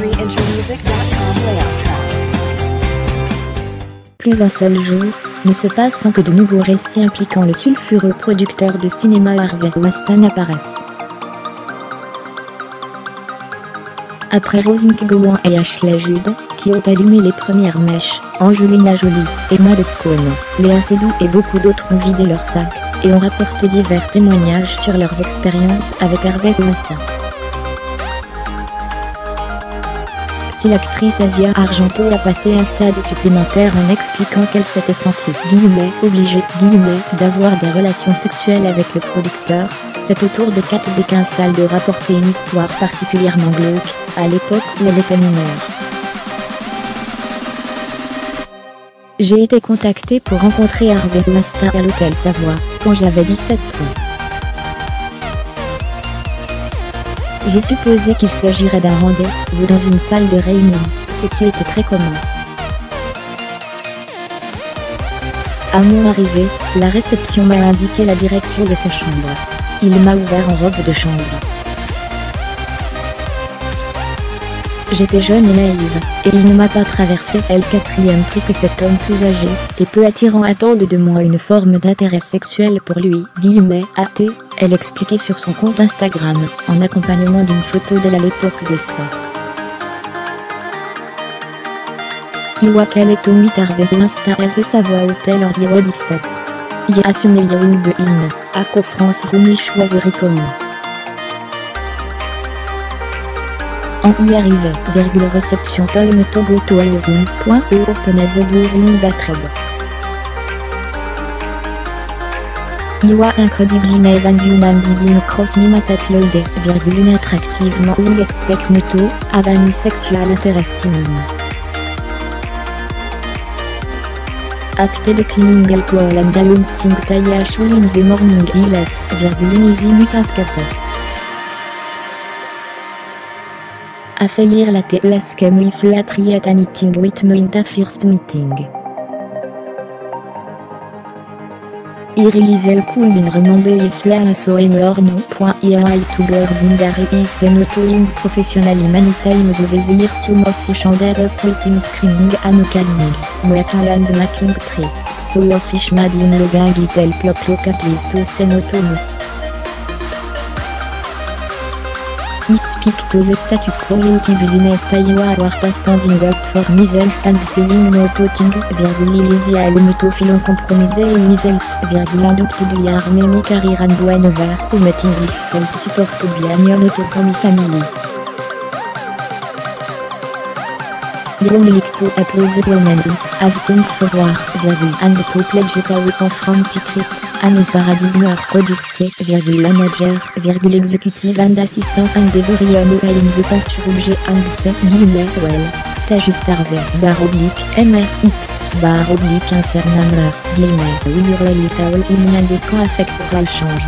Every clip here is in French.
www.countryintermusic.com layout track. Plus un seul jour ne se passe sans que de nouveaux récits impliquant le sulfureux producteur de cinéma Harvey Weinstein apparaissent. Après Rose McGowan et Ashley Judd, qui ont allumé les premières mèches, Angelina Jolie, Emma Deacon, Léa Seydoux et beaucoup d'autres ont vidé leur sac et ont rapporté divers témoignages sur leurs expériences avec Harvey Weinstein. Si l'actrice Asia Argento a passé un stade supplémentaire en expliquant qu'elle s'était sentie « obligée » d'avoir des relations sexuelles avec le producteur, c'est au tour de Kate Beckinsale de rapporter une histoire particulièrement glauque, à l'époque où elle était mineure. J'ai été contactée pour rencontrer Harvey Weinstein à l'hôtel Savoie, quand j'avais 17 ans. J'ai supposé qu'il s'agirait d'un rendez-vous dans une salle de réunion, ce qui était très commun. À mon arrivée, la réception m'a indiqué la direction de sa chambre. Il m'a ouvert en robe de chambre. J'étais jeune et naïve, et il ne m'a pas traversé le quatrième pris que cet homme plus âgé et peu attirant attende de moi une forme d'intérêt sexuel pour lui, @ elle expliquait sur son compte Instagram, en accompagnement d'une photo d'elle à l'époque des faits. Iwakale Tommy Harvey Weinstein à ce Savoie Hotel en 17. Yasune Youngbe In, Ako France Rumi Chouavuri-Commun. En y arrivait, réception Tolme Togo Toalroom.europenazedour Unibatreb. Iwa incredibly naive human being cross mimatathlode, inattractivement ou expect muto, avenue sexual interesting. After the cleaning alcohol and announcing taya in the morning ilf, easy mutaskata. A fait lire la TES comme il fait à trier at anything with me in the first meeting. Il réalisait le cool d'une remember il fait à so emorno.ira youtuber bundare is senotoing professional humanitime the vezir some of fish and up ultim screaming am calling moakaland making tree so of fish mad in logang little people cat live to senotono. I speak to the statu quo in the business Taiwa Warta standing up for myself and saying no talking, Lydia Elmuto filon compromise in myself, induct de yarme mi career and one over submitting if support bien yon autonomy family. Young Licto applause the woman have come forward, and to pledge it away from secret, and paradigm or codice, manager, executive and assistant and devorion in the pasture objet and say, well, t'as juste Harvey, MRX, insert number, will your little in and quand affectera change.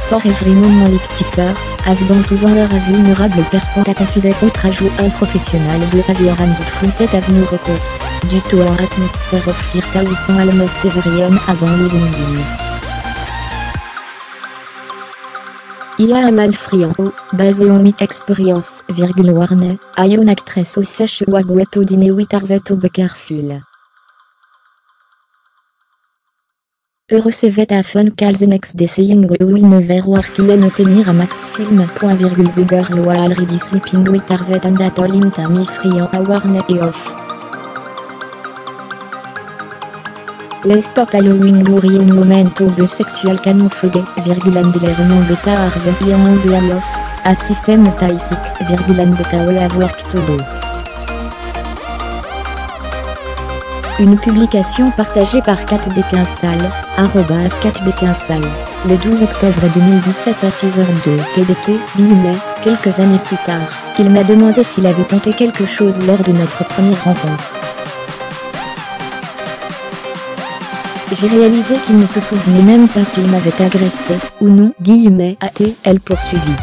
For every moment lectiteur, as dans tous en leur vulnérable personne à confident autre ajout un professionnel de aviaran de frontet avenue recourse, du tout en atmosphère of fear sans almost everyone avant living in. Il a un mal friand, basé en mi expérience, warné, a une actrice au sèche wagoueto dîner 8 arveto becarful. Recevait à fun calls next day saying will never work in a temir a max film. The girl was already sleeping with Harvey and at all him Tammy friand a warné et off. Les stop allowing glory un momento bisexual canon fode, angularement beta Harvey et en angle off, a système taisic, de tawe a work todo. Une publication partagée par Kate Beckinsale, @Kate Beckinsale, le 12 octobre 2017 à 6h02 PDT, quelques années plus tard, il m'a demandé s'il avait tenté quelque chose lors de notre première rencontre. J'ai réalisé qu'il ne se souvenait même pas s'il m'avait agressé, ou non, elle poursuivit.